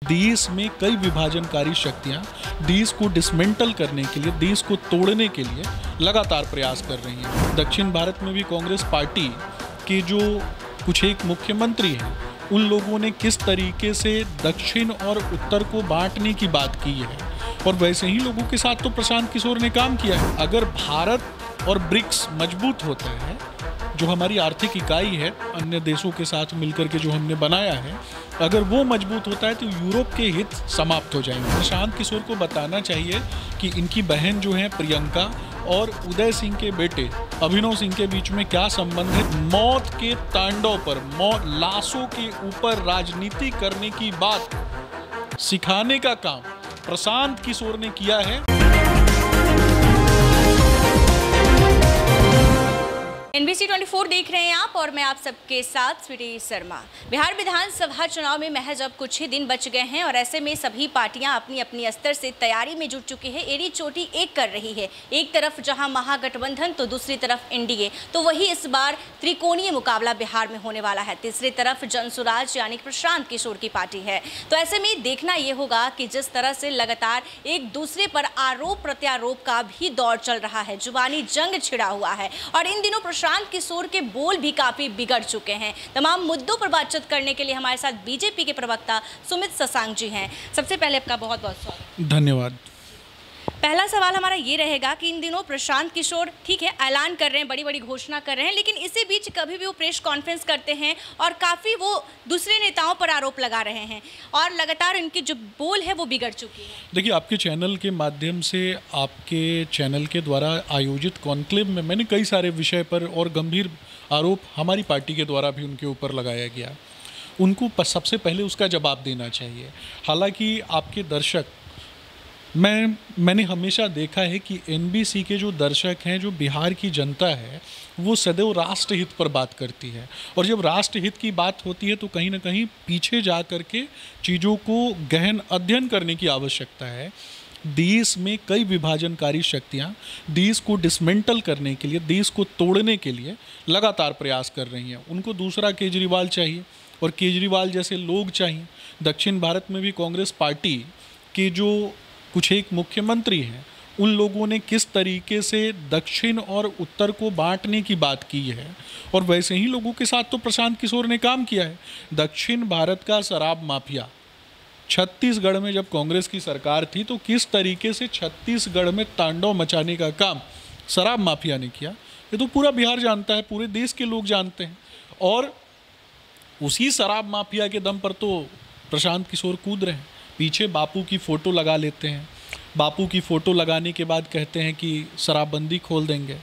देश में कई विभाजनकारी शक्तियां देश को डिसमेंटल करने के लिए, देश को तोड़ने के लिए लगातार प्रयास कर रही हैं। दक्षिण भारत में भी कांग्रेस पार्टी के जो कुछ एक मुख्यमंत्री हैं, उन लोगों ने किस तरीके से दक्षिण और उत्तर को बांटने की बात की है, और वैसे ही लोगों के साथ तो प्रशांत किशोर ने काम किया है। अगर भारत और ब्रिक्स मजबूत होता है, जो हमारी आर्थिक इकाई है अन्य देशों के साथ मिलकर के जो हमने बनाया है, अगर वो मजबूत होता है तो यूरोप के हित समाप्त हो जाएंगे। प्रशांत किशोर को बताना चाहिए कि इनकी बहन जो है प्रियंका और उदय सिंह के बेटे अभिनव सिंह के बीच में क्या संबंध है। मौत के तांडव पर, लाशों के ऊपर राजनीति करने की बात सिखाने का काम प्रशांत किशोर ने किया है। NBC 24 देख रहे हैं आप और मैं आप सबके साथ स्वीटी शर्मा। बिहार विधानसभा चुनाव में महज अब कुछ ही दिन बच गए हैं और ऐसे में सभी पार्टियां अपनी अपनी स्तर से तैयारी में जुट चुकी है। एड़ी चोटी एक कर रही है, एक तरफ जहां महागठबंधन तो दूसरी तरफ एनडीए, तो वही इस बार त्रिकोणीय मुकाबला बिहार में होने वाला है। तीसरी तरफ जनसुराज यानी प्रशांत किशोर की पार्टी है। तो ऐसे में देखना यह होगा कि जिस तरह से लगातार एक दूसरे पर आरोप प्रत्यारोप का भी दौर चल रहा है, जुबानी जंग छिड़ा हुआ है और इन दिनों प्रशांत किशोर के बोल भी काफी बिगड़ चुके हैं। तमाम मुद्दों पर बातचीत करने के लिए हमारे साथ बीजेपी के प्रवक्ता सुमित शशांक जी हैं। सबसे पहले आपका बहुत बहुत स्वागत। धन्यवाद। पहला सवाल हमारा ये रहेगा कि इन दिनों प्रशांत किशोर ठीक है ऐलान कर रहे हैं, बड़ी बड़ी घोषणा कर रहे हैं, लेकिन इसी बीच कभी भी वो प्रेस कॉन्फ्रेंस करते हैं और काफ़ी वो दूसरे नेताओं पर आरोप लगा रहे हैं और लगातार इनकी जो बोल है वो बिगड़ चुकी है। देखिए, आपके चैनल के माध्यम से, आपके चैनल के द्वारा आयोजित कॉन्क्लेव में मैंने कई सारे विषय पर और गंभीर आरोप हमारी पार्टी के द्वारा भी उनके ऊपर लगाया गया। उनको सबसे पहले उसका जवाब देना चाहिए। हालांकि आपके दर्शक, मैंने हमेशा देखा है कि NBC के जो दर्शक हैं, जो बिहार की जनता है, वो सदैव राष्ट्रहित पर बात करती है और जब राष्ट्रहित की बात होती है तो कहीं ना कहीं पीछे जा कर के चीज़ों को गहन अध्ययन करने की आवश्यकता है। देश में कई विभाजनकारी शक्तियाँ देश को डिसमेंटल करने के लिए, देश को तोड़ने के लिए लगातार प्रयास कर रही हैं। उनको दूसरा केजरीवाल चाहिए और केजरीवाल जैसे लोग चाहिए। दक्षिण भारत में भी कांग्रेस पार्टी के जो कुछ एक मुख्यमंत्री हैं, उन लोगों ने किस तरीके से दक्षिण और उत्तर को बांटने की बात की है, और वैसे ही लोगों के साथ तो प्रशांत किशोर ने काम किया है। दक्षिण भारत का शराब माफिया, छत्तीसगढ़ में जब कांग्रेस की सरकार थी तो किस तरीके से छत्तीसगढ़ में तांडव मचाने का काम शराब माफिया ने किया, ये तो पूरा बिहार जानता है, पूरे देश के लोग जानते हैं। और उसी शराब माफिया के दम पर तो प्रशांत किशोर कूद रहे हैं। पीछे बापू की फ़ोटो लगा लेते हैं, बापू की फ़ोटो लगाने के बाद कहते हैं कि शराबबंदी खोल देंगे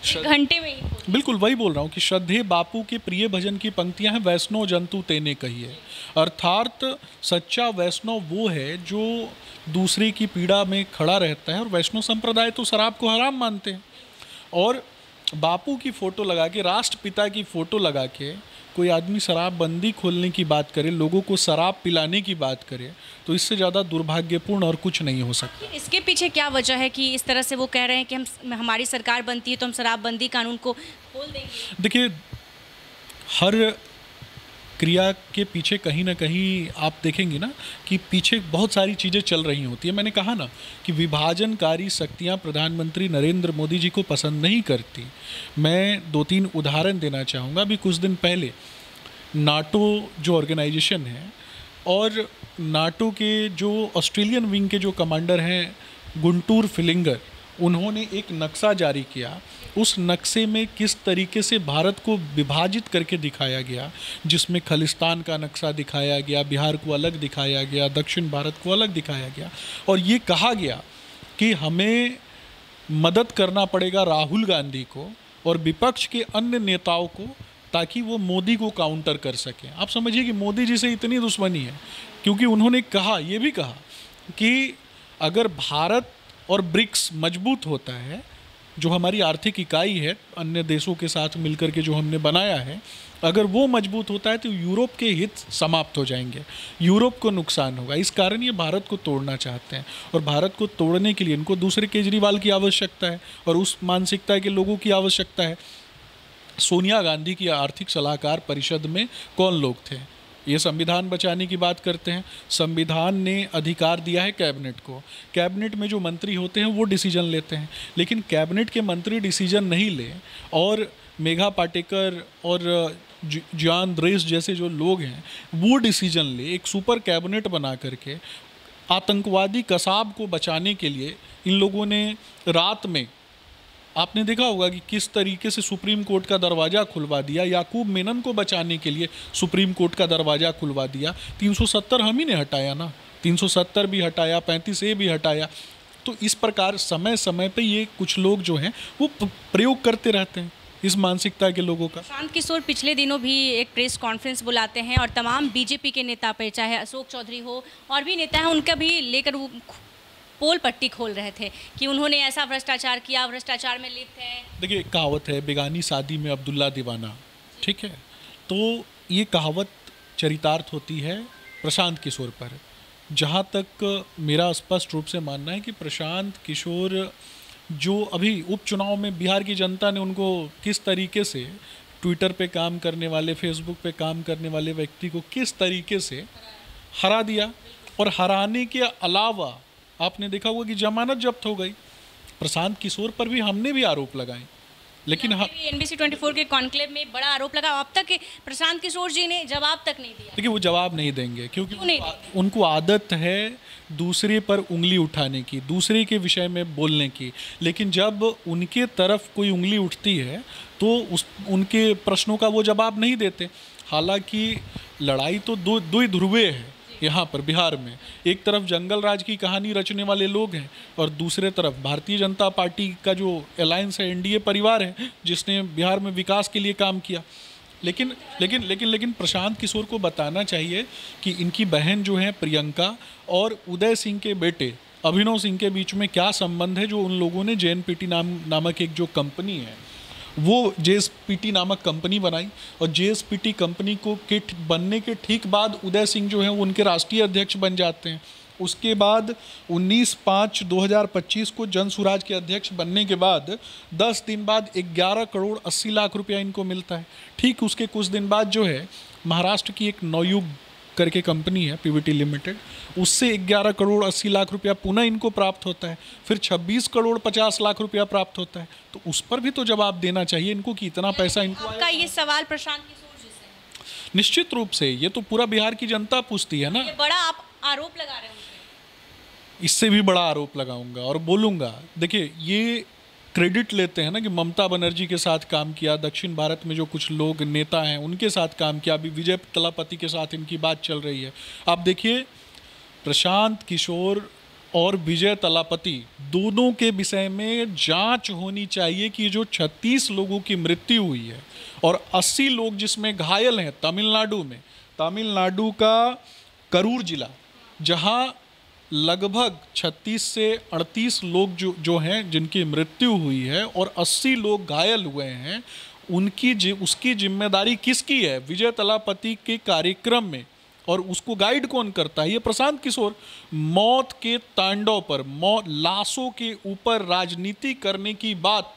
घंटे में ही। बिल्कुल वही बोल रहा हूँ कि श्रद्धेय बापू के प्रिय भजन की पंक्तियाँ हैं, वैष्णव जंतु तेने कहिए। अर्थात सच्चा वैष्णव वो है जो दूसरे की पीड़ा में खड़ा रहता है, और वैष्णव संप्रदाय तो शराब को हराम मानते हैं। और बापू की फ़ोटो लगा के, राष्ट्रपिता की फ़ोटो लगा के कोई आदमी शराबबंदी खोलने की बात करे, लोगों को शराब पिलाने की बात करे, तो इससे ज़्यादा दुर्भाग्यपूर्ण और कुछ नहीं हो सकता। इसके पीछे क्या वजह है कि इस तरह से वो कह रहे हैं कि हमारी सरकार बनती है तो हम शराबबंदी कानून को खोल देंगे? देखिए, हर क्रिया के पीछे कहीं ना कहीं आप देखेंगे ना कि पीछे बहुत सारी चीज़ें चल रही होती है। मैंने कहा ना कि विभाजनकारी शक्तियां प्रधानमंत्री नरेंद्र मोदी जी को पसंद नहीं करती। मैं 2-3 उदाहरण देना चाहूँगा। अभी कुछ दिन पहले नाटो जो ऑर्गेनाइजेशन है, और नाटो के जो ऑस्ट्रेलियन विंग के जो कमांडर हैं गुंटूर फिलिंगर, उन्होंने एक नक्शा जारी किया। उस नक्शे में किस तरीके से भारत को विभाजित करके दिखाया गया, जिसमें खालिस्तान का नक्शा दिखाया गया, बिहार को अलग दिखाया गया, दक्षिण भारत को अलग दिखाया गया, और ये कहा गया कि हमें मदद करना पड़ेगा राहुल गांधी को और विपक्ष के अन्य नेताओं को, ताकि वो मोदी को काउंटर कर सकें। आप समझिए कि मोदी जी से इतनी दुश्मनी है, क्योंकि उन्होंने कहा, ये भी कहा कि अगर भारत और ब्रिक्स मजबूत होता है, जो हमारी आर्थिक इकाई है अन्य देशों के साथ मिलकर के जो हमने बनाया है, अगर वो मजबूत होता है तो यूरोप के हित समाप्त हो जाएंगे, यूरोप को नुकसान होगा। इस कारण ये भारत को तोड़ना चाहते हैं, और भारत को तोड़ने के लिए इनको दूसरे केजरीवाल की आवश्यकता है और उस मानसिकता के लोगों की आवश्यकता है। सोनिया गांधी की आर्थिक सलाहकार परिषद में कौन लोग थे? ये संविधान बचाने की बात करते हैं। संविधान ने अधिकार दिया है कैबिनेट को, कैबिनेट में जो मंत्री होते हैं वो डिसीजन लेते हैं, लेकिन कैबिनेट के मंत्री डिसीजन नहीं ले और मेघा पाटेकर और जियान रेस जैसे जो लोग हैं वो डिसीजन ले, एक सुपर कैबिनेट बना करके आतंकवादी कसाब को बचाने के लिए इन लोगों ने रात में, आपने देखा होगा कि किस तरीके से सुप्रीम कोर्ट का दरवाज़ा खुलवा दिया, याकूब मेनन को बचाने के लिए सुप्रीम कोर्ट का दरवाज़ा खुलवा दिया। 370 हम ही ने हटाया ना, 370 भी हटाया, 35A भी हटाया। तो इस प्रकार समय समय पे ये कुछ लोग जो हैं वो प्रयोग करते रहते हैं इस मानसिकता के लोगों का। प्रशांत किशोर पिछले दिनों भी एक प्रेस कॉन्फ्रेंस बुलाते हैं और तमाम बीजेपी के नेता पे, चाहे अशोक चौधरी हो और भी नेता हैं, उनका भी लेकर वो पोल पट्टी खोल रहे थे कि उन्होंने ऐसा भ्रष्टाचार किया, भ्रष्टाचार में लिप्त है। देखिए कहावत है, बेगानी शादी में अब्दुल्ला दीवाना, ठीक है, तो ये कहावत चरितार्थ होती है प्रशांत किशोर पर। जहाँ तक मेरा स्पष्ट रूप से मानना है कि प्रशांत किशोर जो अभी उपचुनाव में बिहार की जनता ने उनको किस तरीके से ट्विटर पे काम करने वाले, फेसबुक पे काम करने वाले व्यक्ति को किस तरीके से हरा दिया, और हराने के अलावा आपने देखा होगा कि जमानत जब्त हो गई। प्रशांत किशोर पर भी हमने भी आरोप लगाए, लेकिन NBC 24 के कॉन्क्लेव में बड़ा आरोप लगा, अब तक प्रशांत किशोर जी ने जवाब तक नहीं दिया। देखिए वो जवाब नहीं देंगे क्योंकि उनको आदत है दूसरे पर उंगली उठाने की, दूसरे के विषय में बोलने की, लेकिन जब उनके तरफ कोई उंगली उठती है तो उनके प्रश्नों का वो जवाब नहीं देते। हालांकि लड़ाई तो दो ही ध्रुवे है यहाँ पर बिहार में, एक तरफ जंगल राज की कहानी रचने वाले लोग हैं और दूसरे तरफ भारतीय जनता पार्टी का जो अलायंस है, NDA परिवार है, जिसने बिहार में विकास के लिए काम किया। लेकिन प्रशांत किशोर को बताना चाहिए कि इनकी बहन जो है प्रियंका और उदय सिंह के बेटे अभिनव सिंह के बीच में क्या संबंध है, जो उन लोगों ने JNPT नामक एक जो कंपनी है वो JSPT नामक कंपनी बनाई, और JSPT कंपनी को किट बनने के ठीक बाद उदय सिंह जो हैं वो उनके राष्ट्रीय अध्यक्ष बन जाते हैं। उसके बाद 19/5/2025 को जन सुराज के अध्यक्ष बनने के बाद 10 दिन बाद 11 करोड़ 80 लाख रुपया इनको मिलता है। ठीक उसके कुछ दिन बाद जो है महाराष्ट्र की एक नवयुग करके कंपनी है PVT लिमिटेड, उससे 11 करोड़ 80 लाख रुपया पुनः इनको प्राप्त होता है, फिर 26 करोड़ 50 लाख रुपया प्राप्त होता है। तो उस पर भी तो जवाब देना चाहिए इनको कि इतना पैसा इनको आपका ये सवाल प्रशांत किशोर जी से? निश्चित रूप से ये तो पूरा बिहार की जनता पूछती है ना। ये बड़ा आप आरोप लगा रहे हैं, इससे भी बड़ा आरोप लगाऊंगा और बोलूंगा। देखिए ये क्रेडिट लेते हैं ना कि ममता बनर्जी के साथ काम किया, दक्षिण भारत में जो कुछ लोग नेता हैं उनके साथ काम किया, अभी विजय तलापति के साथ इनकी बात चल रही है। आप देखिए प्रशांत किशोर और विजय तलापति दोनों के विषय में जांच होनी चाहिए कि जो 36 लोगों की मृत्यु हुई है और 80 लोग जिसमें घायल हैं तमिलनाडु में, तमिलनाडु का करूर जिला, जहां लगभग 36 से 38 लोग जो हैं जिनकी मृत्यु हुई है और 80 लोग घायल हुए हैं, उसकी जिम्मेदारी किसकी है? विजय तलापति के कार्यक्रम में, और उसको गाइड कौन करता है? ये प्रशांत किशोर। मौत के तांडव पर, लाशों के ऊपर राजनीति करने की बात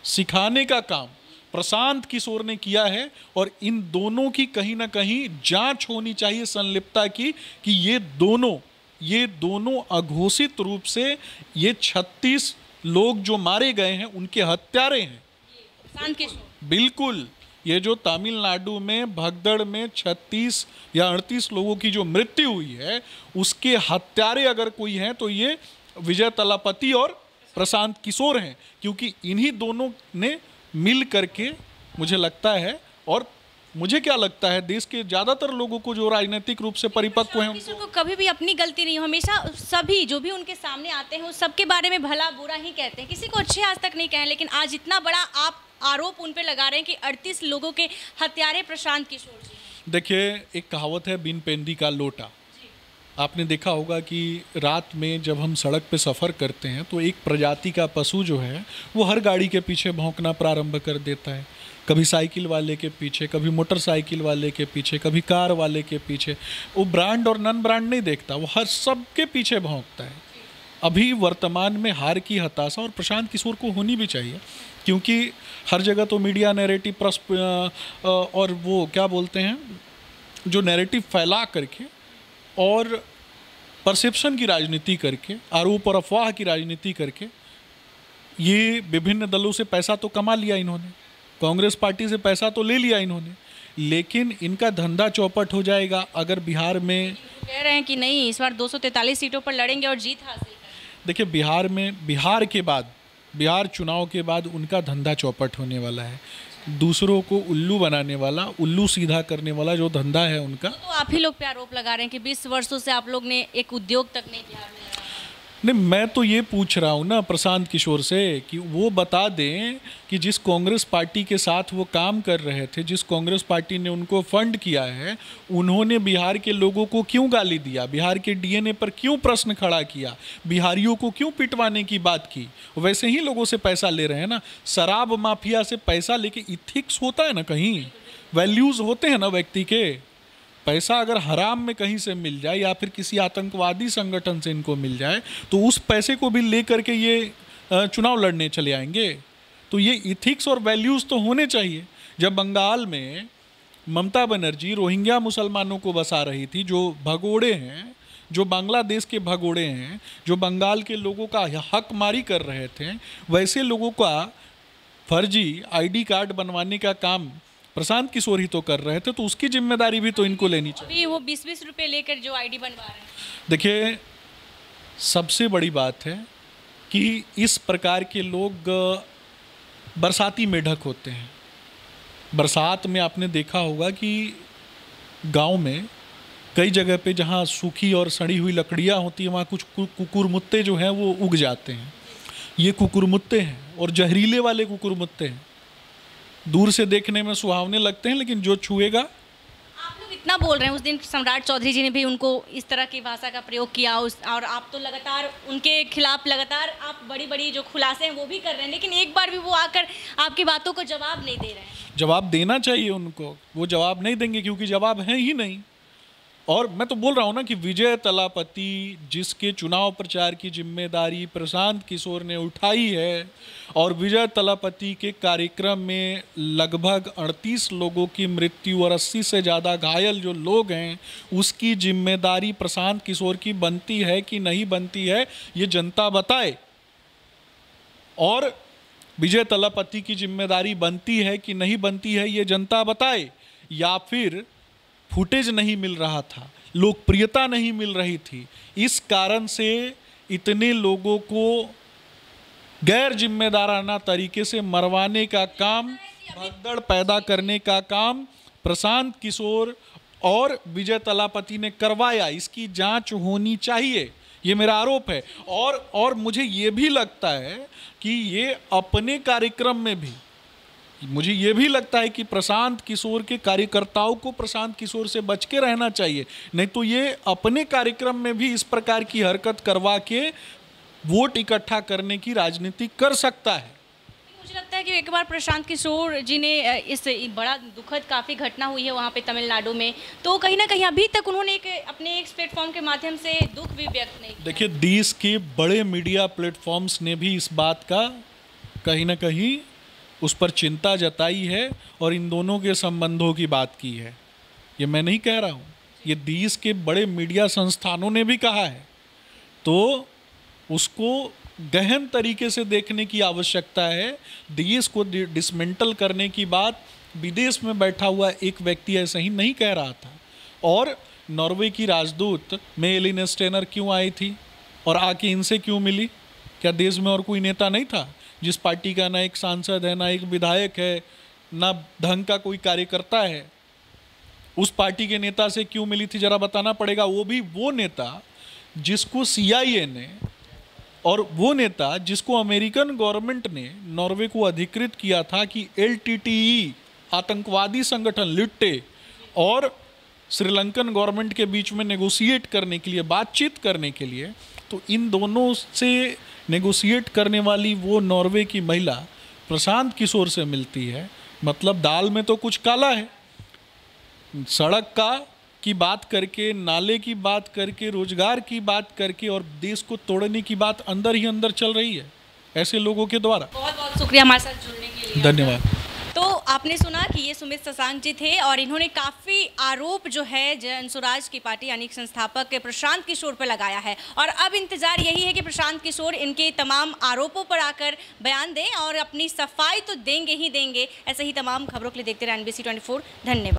सिखाने का काम प्रशांत किशोर ने किया है, और इन दोनों की कहीं ना कहीं जांच होनी चाहिए संलिप्तता की कि ये दोनों अघोषित रूप से ये 36 लोग जो मारे गए हैं उनके हत्यारे हैं प्रशांत किशोर। बिल्कुल। ये जो तमिलनाडु में भगदड़ में 36 या 38 लोगों की जो मृत्यु हुई है उसके हत्यारे अगर कोई हैं तो ये विजय तलापति और प्रशांत किशोर हैं, क्योंकि इन्हीं दोनों ने मिल करके, मुझे लगता है, और मुझे क्या लगता है देश के ज़्यादातर लोगों को जो राजनीतिक रूप से परिपक्व हैं किसी को कभी भी अपनी गलती नहीं, हमेशा सभी जो भी उनके सामने आते हैं उस सबके बारे में भला बुरा ही कहते हैं, किसी को अच्छे आज तक नहीं कहें। लेकिन आज इतना बड़ा आप आरोप उन पे लगा रहे हैं कि 38 लोगों के हत्यारे प्रशांत किशोर जी। देखिए एक कहावत है, बिन पेंदी का लोटा। आपने देखा होगा कि रात में जब हम सड़क पे सफ़र करते हैं तो एक प्रजाति का पशु जो है वो हर गाड़ी के पीछे भौंकना प्रारंभ कर देता है। कभी साइकिल वाले के पीछे, कभी मोटरसाइकिल वाले के पीछे, कभी कार वाले के पीछे। वो ब्रांड और नन ब्रांड नहीं देखता, वो हर सब के पीछे भौंकता है। अभी वर्तमान में हार की हताशा और प्रशांत किशोर को होनी भी चाहिए, क्योंकि हर जगह तो मीडिया नैरेटिव और वो क्या बोलते हैं जो नैरेटिव फैला करके और परसेप्शन की राजनीति करके, आरोप और अफवाह की राजनीति करके ये विभिन्न दलों से पैसा तो कमा लिया इन्होंने, कांग्रेस पार्टी से पैसा तो ले लिया इन्होंने, लेकिन इनका धंधा चौपट हो जाएगा अगर बिहार में कह रहे हैं कि नहीं इस बार 243 सीटों पर लड़ेंगे और जीत हासिल करेंगे। देखिए बिहार चुनाव के बाद उनका धंधा चौपट होने वाला है। दूसरों को उल्लू बनाने वाला, उल्लू सीधा करने वाला जो धंधा है उनका। तो आप ही लोग पे आरोप लगा रहे हैं कि 20 वर्षों से आप लोग ने एक उद्योग तक नहीं बिहार में लगाया। नहीं, मैं तो ये पूछ रहा हूँ ना प्रशांत किशोर से कि वो बता दें कि जिस कांग्रेस पार्टी के साथ वो काम कर रहे थे, जिस कांग्रेस पार्टी ने उनको फंड किया है, उन्होंने बिहार के लोगों को क्यों गाली दिया, बिहार के डीएनए पर क्यों प्रश्न खड़ा किया, बिहारियों को क्यों पिटवाने की बात की। वैसे ही लोगों से पैसा ले रहे हैं ना, शराब माफिया से पैसा लेके इथिक्स होता है ना, कहीं वैल्यूज़ होते हैं ना व्यक्ति के। पैसा अगर हराम में कहीं से मिल जाए या फिर किसी आतंकवादी संगठन से इनको मिल जाए तो उस पैसे को भी ले करके ये चुनाव लड़ने चले आएंगे। तो ये इथिक्स और वैल्यूज़ तो होने चाहिए। जब बंगाल में ममता बनर्जी रोहिंग्या मुसलमानों को बसा रही थी, जो भगोड़े हैं, जो बांग्लादेश के भगोड़े हैं, जो बंगाल के लोगों का हक मारी कर रहे थे, वैसे लोगों का फर्जी आईडी कार्ड बनवाने का काम प्रशांत किशोर ही तो कर रहे थे, तो उसकी जिम्मेदारी भी तो इनको लेनी चाहिए। अभी वो 20-20 रुपए लेकर जो आईडी बनवा रहे हैं। देखिए, सबसे बड़ी बात है कि इस प्रकार के लोग बरसाती मेढक होते हैं। बरसात में आपने देखा होगा कि गांव में कई जगह पे जहां सूखी और सड़ी हुई लकड़ियां होती हैं वहाँ कुछ कुकुरमुत्ते जो हैं वो उग जाते हैं। ये कुकुरमुत्ते हैं और जहरीले वाले कुकुरमुत्ते हैं। दूर से देखने में सुहावने लगते हैं, लेकिन जो छुएगा। आप लोग इतना बोल रहे हैं, उस दिन सम्राट चौधरी जी ने भी उनको इस तरह की भाषा का प्रयोग किया और आप तो लगातार उनके खिलाफ लगातार आप बड़ी बड़ी जो खुलासे हैं वो भी कर रहे हैं, लेकिन एक बार भी वो आकर आपकी बातों को जवाब नहीं दे रहे हैं। जवाब देना चाहिए उनको, वो जवाब नहीं देंगे क्योंकि जवाब है ही नहीं। और मैं तो बोल रहा हूँ ना कि विजय तलापति, जिसके चुनाव प्रचार की जिम्मेदारी प्रशांत किशोर ने उठाई है, और विजय तलापति के कार्यक्रम में लगभग 38 लोगों की मृत्यु और 80 से ज़्यादा घायल जो लोग हैं, उसकी जिम्मेदारी प्रशांत किशोर की बनती है कि नहीं बनती है, ये जनता बताए। और विजय तलापति की जिम्मेदारी बनती है कि नहीं बनती है, ये जनता बताए। या फिर फुटेज नहीं मिल रहा था, लोकप्रियता नहीं मिल रही थी, इस कारण से इतने लोगों को गैर जिम्मेदाराना तरीके से मरवाने का काम, भगदड़ पैदा करने का काम प्रशांत किशोर और विजय तलापति ने करवाया। इसकी जांच होनी चाहिए, ये मेरा आरोप है। और मुझे ये भी लगता है कि ये अपने कार्यक्रम में भी, मुझे ये भी लगता है कि प्रशांत किशोर के कार्यकर्ताओं को प्रशांत किशोर से बच के रहना चाहिए, नहीं तो ये अपने कार्यक्रम में भी इस प्रकार की हरकत करवा के वोट इकट्ठा करने की राजनीति कर सकता है। मुझे लगता है कि एक बार प्रशांत किशोर जी ने इस बड़ा दुखद काफ़ी घटना हुई है वहाँ पे तमिलनाडु में, तो कहीं ना कहीं अभी तक उन्होंने अपने एक प्लेटफॉर्म के माध्यम से दुख भी व्यक्त नहीं किया। देखिए, देश के बड़े मीडिया प्लेटफॉर्म्स ने भी इस बात का कहीं ना कहीं उस पर चिंता जताई है और इन दोनों के संबंधों की बात की है। ये मैं नहीं कह रहा हूँ, ये देश के बड़े मीडिया संस्थानों ने भी कहा है। तो उसको गहन तरीके से देखने की आवश्यकता है। देश को डिसमेंटल करने की बात विदेश में बैठा हुआ एक व्यक्ति ऐसा ही नहीं कह रहा था। और नॉर्वे की राजदूत मेलिन स्टेनर क्यों आई थी और आके इनसे क्यों मिली? क्या देश में और कोई नेता नहीं था जिस पार्टी का ना एक सांसद है, ना एक विधायक है, ना ढंग का कोई कार्यकर्ता है? उस पार्टी के नेता से क्यों मिली थी जरा बताना पड़ेगा। वो भी वो नेता जिसको CIA ने, और वो नेता जिसको अमेरिकन गवर्नमेंट ने नॉर्वे को अधिकृत किया था कि LTTE आतंकवादी संगठन लिट्टे और श्रीलंकन गवर्नमेंट के बीच में नेगोशिएट करने के लिए, बातचीत करने के लिए, तो इन दोनों से नेगोशिएट करने वाली वो नॉर्वे की महिला प्रशांत किशोर से मिलती है। मतलब दाल में तो कुछ काला है। सड़क की बात करके, नाले की बात करके, रोजगार की बात करके और देश को तोड़ने की बात अंदर ही अंदर चल रही है ऐसे लोगों के द्वारा। बहुत बहुत शुक्रिया हमारे साथ जुड़ने के लिए। धन्यवाद। तो आपने सुना कि ये सुमित शशांक जी थे और इन्होंने काफ़ी आरोप जो है जनसुराज की पार्टी यानी संस्थापक प्रशांत किशोर पर लगाया है और अब इंतजार यही है कि प्रशांत किशोर इनके तमाम आरोपों पर आकर बयान दें और अपनी सफाई तो देंगे ही देंगे। ऐसे ही तमाम खबरों के लिए देखते रहे NBC 24। धन्यवाद।